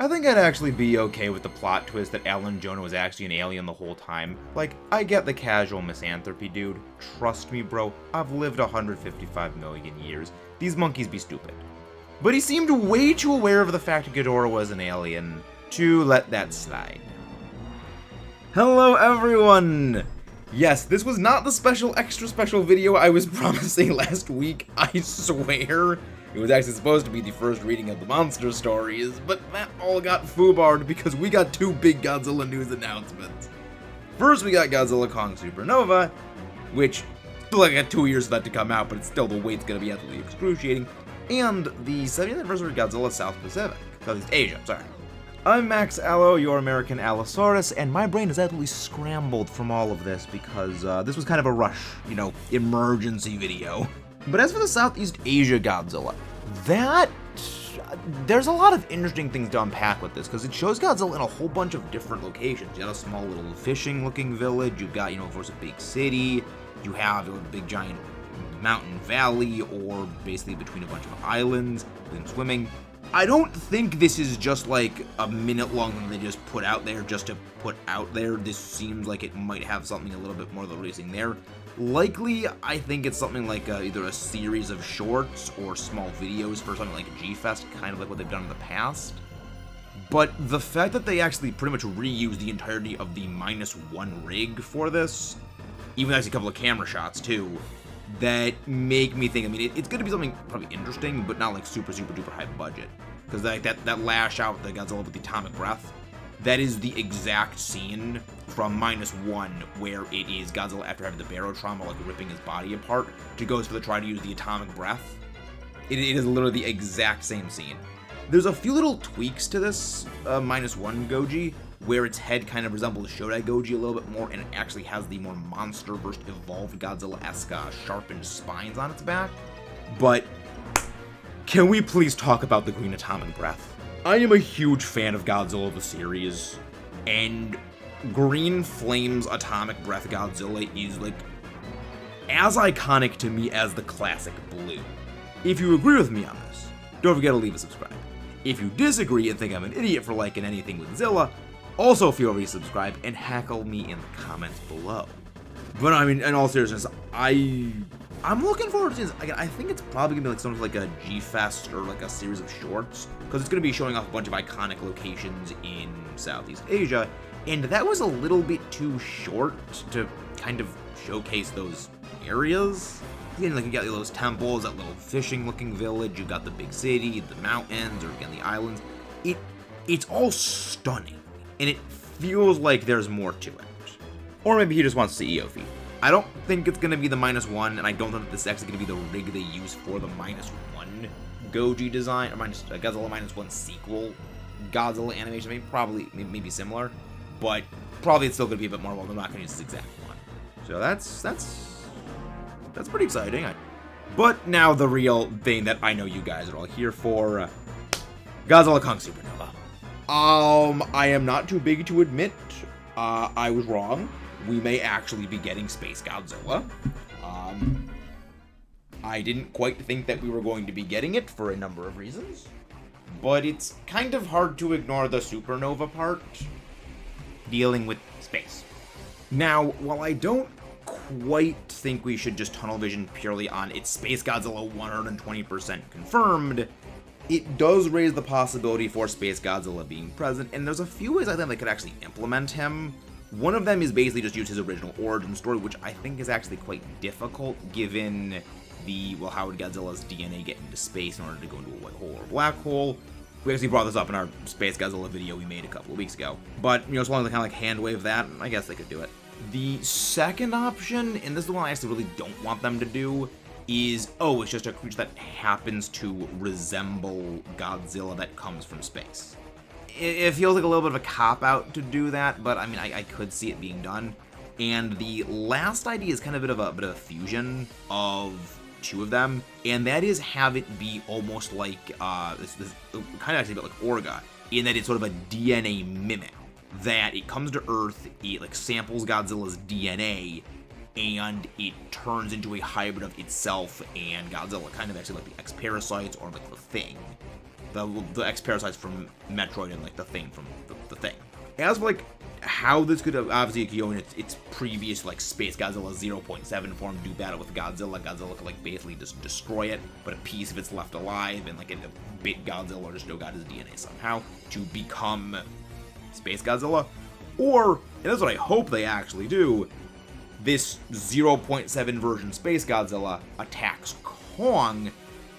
I think I'd actually be okay with the plot twist that Alan Jonah was actually an alien the whole time. Like, I get the casual misanthropy, dude. Trust me, bro. I've lived 155 million years. These monkeys be stupid. But he seemed way too aware of the fact Ghidorah was an alien to let that slide. Hello, everyone! Yes, this was not the extra special video I was promising last week, I swear. It was actually supposed to be the first reading of the monster stories, but that all got foobarred because we got two big Godzilla news announcements. First, we got Godzilla Kong Supernova, which still like got 2 years for that to come out, but it's still, the wait's gonna be absolutely excruciating. And the 70th anniversary of Godzilla Southeast Asia, sorry. I'm Max Allo, your American Allosaurus, and my brain is absolutely scrambled from all of this because this was kind of a rush, emergency video. But as for the Southeast Asia Godzilla, there's a lot of interesting things to unpack with this, because it shows Godzilla in a whole bunch of different locations. You got a small little fishing-looking village, you've got, of course, a big city, you have a big giant mountain valley, or basically between a bunch of islands, with swimming. I don't think this is just like a minute long that they just put out there just to put out there. This seems like it might have something a little bit more of the racing there. Likely, I think it's something like either a series of shorts or small videos for something like G-Fest, kind of like what they've done in the past. But the fact that they actually pretty much reused the entirety of the -1 rig for this, even actually a couple of camera shots too, that make me think, it's going to be something probably interesting, but not like super duper high budget. Because like that lash out that Godzilla with the atomic breath, that is the exact scene from -1 where it is Godzilla after having the barrow trauma, like ripping his body apart, to goes for the try to use the atomic breath. It is literally the exact same scene. There's a few little tweaks to this -1 Goji, where its head kind of resembles Shodai Goji a little bit more, and it actually has the more monster-verse evolved Godzilla-esque sharpened spines on its back. But can we please talk about the green atomic breath? I am a huge fan of Godzilla the series, and Green Flame's atomic breath Godzilla is like as iconic to me as the classic blue. If you agree with me on this, don't forget to leave a subscribe. If you disagree and think I'm an idiot for liking anything with Zilla, also feel free to subscribe and heckle me in the comments below. But in all seriousness, I'm looking forward to this. Again, I think it's probably gonna be like something like a G-Fest or like a series of shorts, because it's gonna be showing off a bunch of iconic locations in Southeast Asia, and that was a little bit too short to kind of showcase those areas. Again, like you got those temples, that little fishing-looking village, you got the big city, the mountains, or again the islands. It's all stunning, and it feels like there's more to it. Or maybe he just wants CEO feed. I don't think it's going to be the -1, and I don't think this is actually going to be the rig they use for the -1 Goji design, or Godzilla -1 sequel Godzilla animation. Maybe similar, but probably it's still going to be a bit more, well, they're not going to use this exact one. So that's pretty exciting. But now the real thing that I know you guys are all here for, Godzilla Kong Supernova. I am not too big to admit I was wrong. We may actually be getting Space Godzilla. I didn't quite think that we were going to be getting it for a number of reasons, but it's kind of hard to ignore the Supernova part, dealing with space. Now, while I don't quite think we should just tunnel vision purely on its Space Godzilla 120% confirmed, it does raise the possibility for Space Godzilla being present, and there's a few ways I think they could actually implement him. One of them is basically just use his original origin story, which I think is actually quite difficult given how would Godzilla's DNA get into space in order to go into a white hole or a black hole. We actually brought this up in our Space Godzilla video we made a couple of weeks ago. But, as long as they kind of like hand wave that, I guess they could do it. The second option, and this is the one I actually really don't want them to do, is, it's just a creature that happens to resemble Godzilla that comes from space. It feels like a little bit of a cop-out to do that, but I could see it being done. And the last idea is kind of a bit of a fusion of two of them, and that is have it be almost like this kind of actually a bit like Orga, in that it's sort of a DNA mimic. That it comes to Earth, it like samples Godzilla's DNA, and it turns into a hybrid of itself and Godzilla, kind of actually like the X-Parasites or like the Thing. the X-Parasites from Metroid and, like, the thing from the thing. As for, like, how this could have, obviously, it could go in its previous, like, Space Godzilla 0.7 form, do battle with Godzilla. Godzilla could, like, basically just destroy it, but a piece of it's left alive, and, like, it bit Godzilla or just dug out his DNA somehow to become Space Godzilla. Or, and that's what I hope they actually do, this 0.7 version Space Godzilla attacks Kong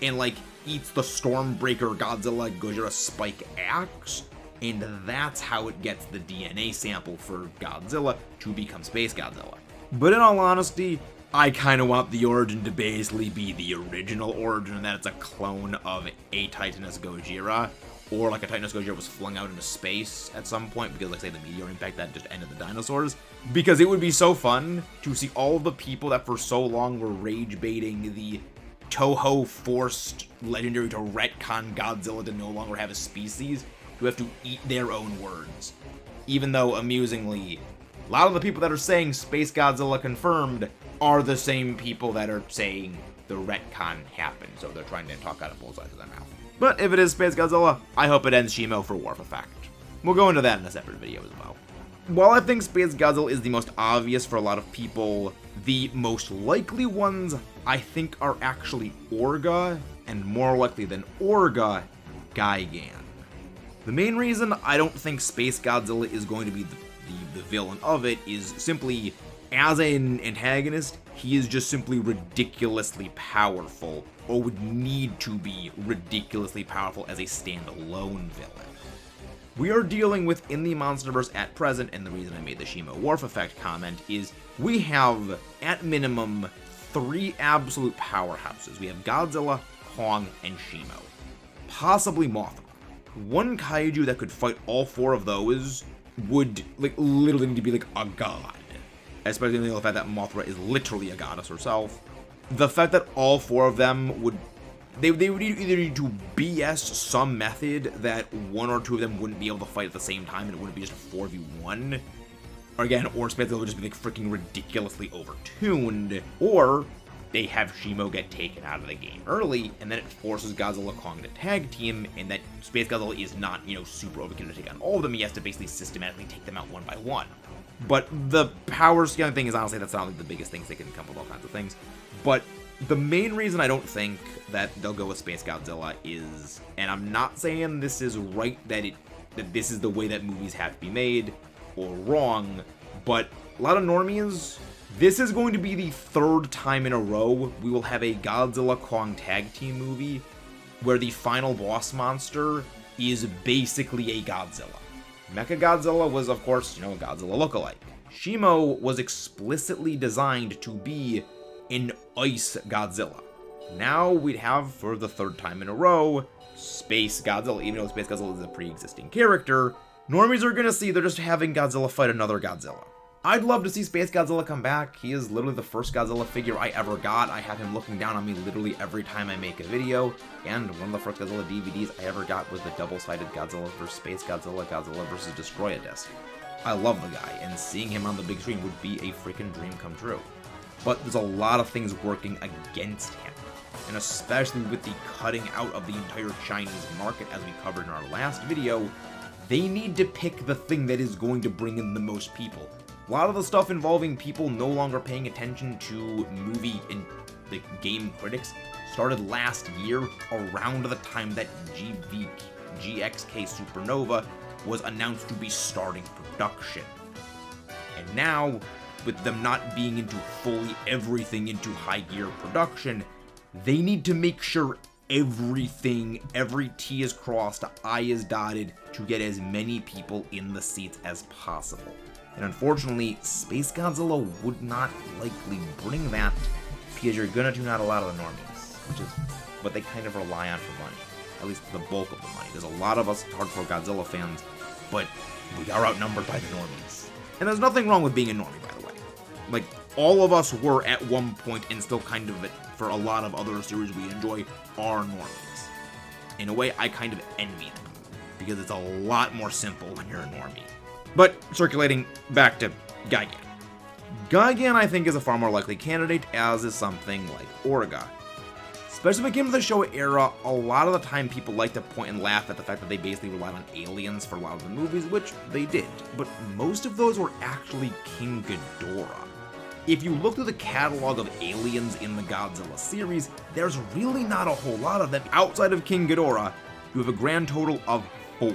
and, like, eats the Stormbreaker Godzilla Gojira Spike Axe, and that's how it gets the DNA sample for Godzilla to become Space Godzilla. But in all honesty, I kind of want the origin to basically be the original origin, and that it's a clone of a Titanus Gojira, or like a Titanus Gojira was flung out into space at some point, because, like, say, the meteor impact that just ended the dinosaurs. Because it would be so fun to see all of the people that for so long were rage baiting the Toho forced Legendary to retcon Godzilla to no longer have a species, who have to eat their own words. Even though, amusingly, a lot of the people that are saying Space Godzilla confirmed are the same people that are saying the retcon happened, so they're trying to talk out of both sides of their mouth. But if it is Space Godzilla, I hope it ends Shimo for Wharf Effect. We'll go into that in a separate video as well. While I think Space Godzilla is the most obvious for a lot of people, the most likely ones I think are actually Orga, and more likely than Orga, Gigan. The main reason I don't think Space Godzilla is going to be the villain of it is simply, as an antagonist, he is just simply ridiculously powerful, or would need to be ridiculously powerful as a standalone villain. We are dealing with in the Monsterverse at present, and the reason I made the Shimo Wharf Effect comment is we have, at minimum, 3 absolute powerhouses. We have Godzilla, Kong, and Shimo. Possibly Mothra. One kaiju that could fight all 4 of those would, like, literally need to be, like, a god. Especially the fact that Mothra is literally a goddess herself. The fact that all 4 of them would... They would either need to BS some method that 1 or 2 of them wouldn't be able to fight at the same time, and it wouldn't be just a 4v1. Or again, or Space Godzilla would just be, like, freaking ridiculously overtuned. Or they have Shimo get taken out of the game early, and then it forces Godzilla Kong to tag team, and that Space Godzilla is not, you know, super overkill to take on all of them. He has to basically systematically take them out one by one. But the power scaling thing is honestly, that's not like the biggest things. They can come up with all kinds of things. But the main reason I don't think that they'll go with Space Godzilla is, and I'm not saying this is right, that this is the way that movies have to be made, or wrong, but a lot of normies, this is going to be the 3rd time in a row we will have a Godzilla Kong tag team movie where the final boss monster is basically a Godzilla. Mechagodzilla was, of course, you know, a Godzilla lookalike. Shimo was explicitly designed to be an ice Godzilla. Now we'd have, for the 3rd time in a row, Space Godzilla. Even though Space Godzilla is a pre-existing character, normies are gonna see they're just having Godzilla fight another Godzilla. I'd love to see Space Godzilla come back. He is literally the first Godzilla figure I ever got. I have him looking down on me literally every time I make a video. And one of the first Godzilla DVDs I ever got was the double-sided Godzilla vs. Space Godzilla, Godzilla vs. Destroy-A-Disc. I love the guy, and seeing him on the big screen would be a freaking dream come true. But there's a lot of things working against him. And especially with the cutting out of the entire Chinese market, as we covered in our last video, they need to pick the thing that is going to bring in the most people. A lot of the stuff involving people no longer paying attention to movie and the game critics started last year, around the time that GXK Supernova was announced to be starting production. And now, with them not being into fully everything into high gear production, they need to make sure everything, every T is crossed, I is dotted, to get as many people in the seats as possible. And unfortunately, Space Godzilla would not likely bring that, because you're gonna tune out a lot of the normies, which is what they kind of rely on for money. At least the bulk of the money. There's a lot of us hardcore Godzilla fans, but we are outnumbered by the normies. And there's nothing wrong with being a normie, by the way. Like, all of us were at one point, and still kind of, for a lot of other series we enjoy, are normies. In a way, I kind of envy them, because it's a lot more simple when you're a normie. But, circulating back to Gigan. Gigan, I think, is a far more likely candidate, as is something like Orga. Especially when it came to the Showa era, a lot of the time people like to point and laugh at the fact that they basically relied on aliens for a lot of the movies, which they did. But most of those were actually King Ghidorah. If you look through the catalog of aliens in the Godzilla series, there's really not a whole lot of them. Outside of King Ghidorah, you have a grand total of 4.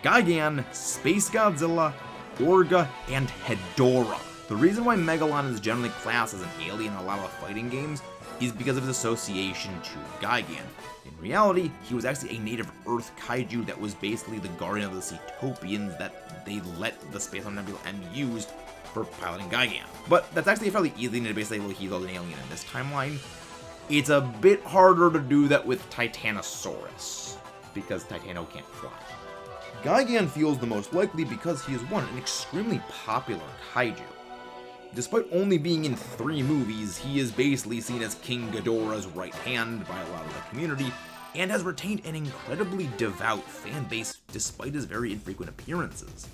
Gigan, Space Godzilla, Orga, and Hedorah. The reason why Megalon is generally classed as an alien in a lot of the fighting games is because of his association to Gigan. In reality, he was actually a native Earth kaiju that was basically the guardian of the Cetopians that they let the Space Nebula M use for piloting Gigan. But that's actually a fairly easy thing to basically say, well, he's an alien in this timeline. It's a bit harder to do that with Titanosaurus, because Titano can't fly. Gigan feels the most likely because he is, one, an extremely popular kaiju. Despite only being in 3 movies, he is basically seen as King Ghidorah's right hand by a lot of the community, and has retained an incredibly devout fan base despite his very infrequent appearances.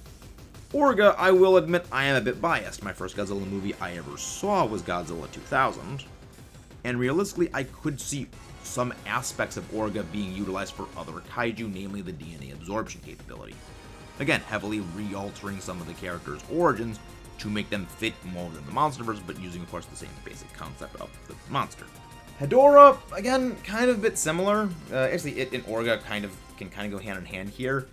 Orga, I will admit I am a bit biased. My first Godzilla movie I ever saw was Godzilla 2000, and realistically I could see some aspects of Orga being utilized for other kaiju, namely the DNA absorption capability. Again, heavily re-altering some of the characters' origins to make them fit more than the Monsterverse, but using, of course, the same basic concept of the monster. Hedorah, again, kind of a bit similar. Actually, it and Orga can go hand in hand here.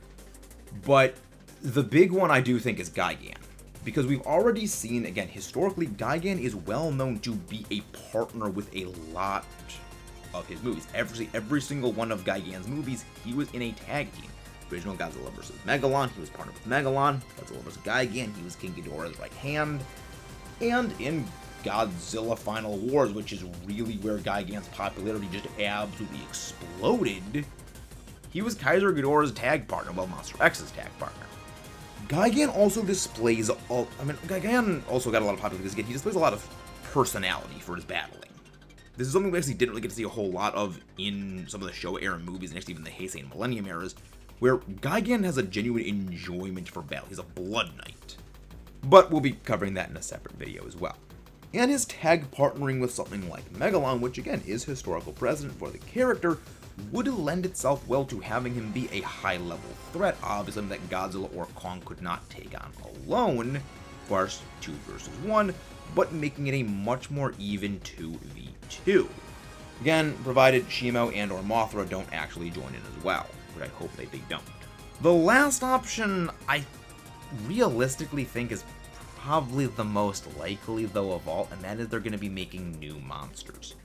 But the big one I do think is Gigan. Because we've already seen, again, historically, Gigan is well known to be a partner with a lot of his movies. Every single one of Gigan's movies, he was in a tag team. Original Godzilla vs. Megalon, he was partnered with Megalon. Godzilla vs. Gigan, he was King Ghidorah's right hand. And in Godzilla Final Wars, which is really where Gigan's popularity just absolutely exploded, he was Kaiser Ghidorah's tag partner, well, Monster X's tag partner. Gigan also displays, Gigan also got a lot of popularity because, again, he displays a lot of personality for his battling. This is something we actually didn't really get to see a whole lot of in some of the Showa era movies, and actually even the Heisei and Millennium eras, where Gigan has a genuine enjoyment for battle. He's a blood knight. But we'll be covering that in a separate video as well. And his tag partnering with something like Megalon, which again is historical precedent for the character, would lend itself well to having him be a high-level threat, obviously that Godzilla or Kong could not take on alone, of course, 2 versus 1, but making it a much more even 2v2. Again, provided Shimo and or Mothra don't actually join in as well, but I hope they don't. The last option I realistically think is probably the most likely, though, of all, and that is they're going to be making new monsters.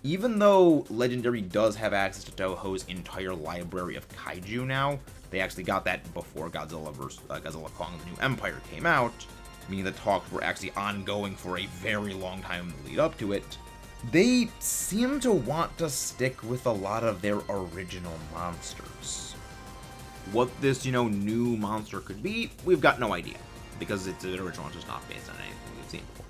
Even though Legendary does have access to Toho's entire library of kaiju now, they actually got that before Godzilla vs. Godzilla Kong: The New Empire came out, meaning the talks were actually ongoing for a very long time in the lead up to it. They seem to want to stick with a lot of their original monsters. What this, new monster could be, we've got no idea, because it's an original, it's just not based on anything we've seen before.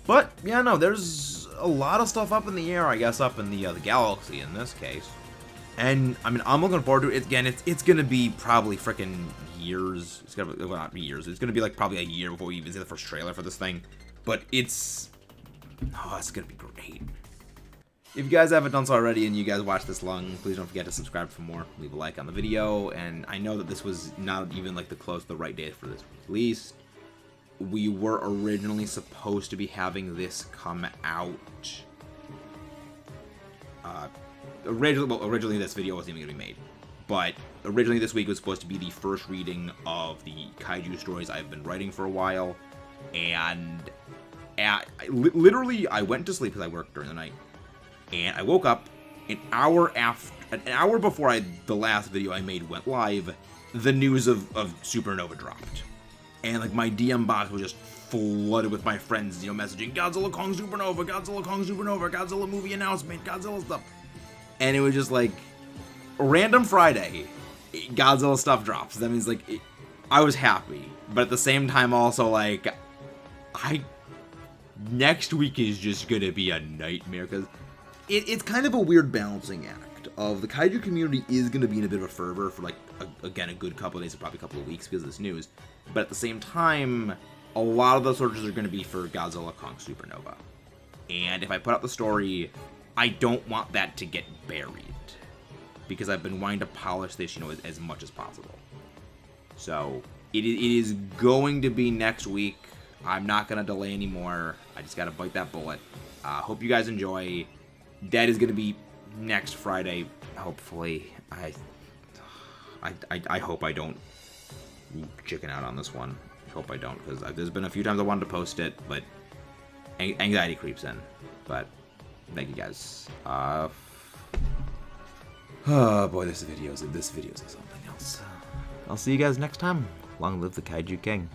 But, yeah, no, there's a lot of stuff up in the air, I guess, up in the galaxy in this case. And, I'm looking forward to it. Again, it's gonna be probably frickin' years. It's gonna be, well, not years. It's gonna be, like, probably a year before we even see the first trailer for this thing. But it's gonna be great. If you guys haven't done so already and you guys watched this long, please don't forget to subscribe for more. Leave a like on the video. And I know that this was not even, like, the right date for this release. We were originally supposed to be having this come out. Originally this video wasn't even going to be made. But originally this week was supposed to be the first reading of the kaiju stories I've been writing for a while. And literally, I went to sleep because I worked during the night. And I woke up an hour before the last video I made went live. The news of Supernova dropped. And, like, my DM box was just flooded with my friends, messaging, Godzilla Kong Supernova, Godzilla Kong Supernova, Godzilla movie announcement, Godzilla stuff. And it was just, like, random Friday, Godzilla stuff drops. That means, like, I was happy. But at the same time, also, like, next week is just gonna be a nightmare, because it's kind of a weird balancing act of the kaiju community is gonna be in a bit of a fervor for, like, again, a good couple of days, or probably a couple of weeks because of this news. But at the same time, a lot of those searches are going to be for Godzilla Kong Supernova. And if I put out the story I don't want that to get buried. Because I've been wanting to polish this, you know, as much as possible. So, it is going to be next week. I'm not going to delay anymore. I just got to bite that bullet. Hope you guys enjoy. That is going to be next Friday, hopefully. I hope I don't chicken out on this one. I hope I don't, because there's been a few times I wanted to post it, but anxiety creeps in. But, thank you guys. Oh boy, this video's something else. I'll see you guys next time. Long live the Kaiju King.